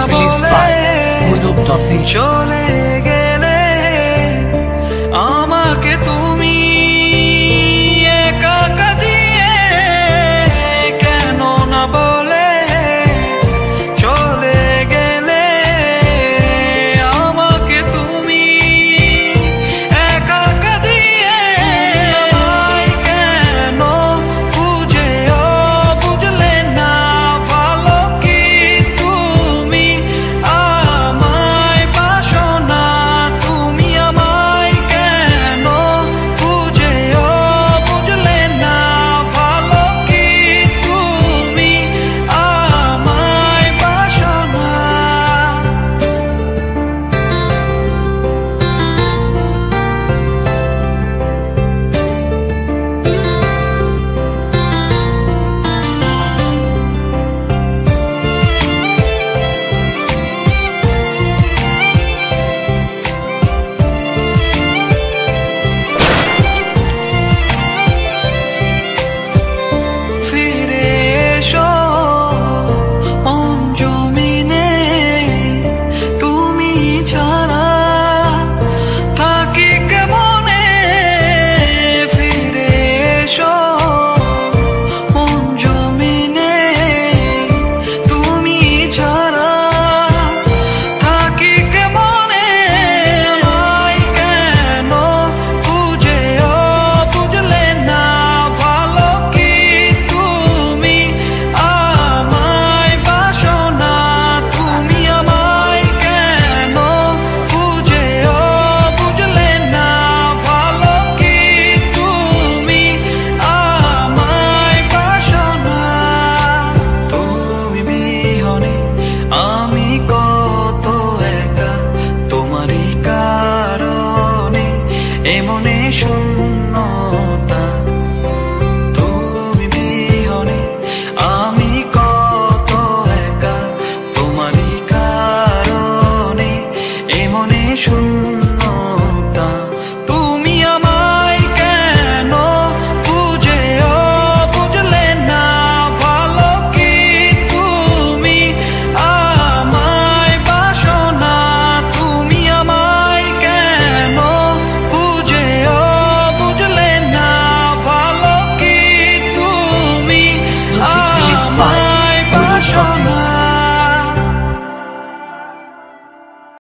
released by Moodop.page. চলে গেলে আমাকে তুমি একা একা দিয়ে কেন না বলে চলে গেলে আমাকে তুমি একা একা দিয়ে কেন বুঝেও বুঝলে না ভালো কি তুমি আমায় বাসো না তুমি আমায় কেন বুঝেও বুঝলে না ভালো কি তুমি আমায় বাসো না ফিরে এসো মন জমিনে তুমি ছাড়া থাকি কেমনে ফিরে এসো মন জমিনে তুমি ছাড়া থাকি কেমনে আমায় কেন বুঝেও বুঝলে না ভালো কি তুমি আমায় বাসো না তুমি আমায় কেন বুঝেও বুঝলে না ভালো কি তুমি আমায় বাসো না তুমি বিহনে আমি কত একা তোমারই কারণে এমনে শূন্যতা তুমি বিহনে আমি কত একা তোমারই কারণে এমনে শূন্য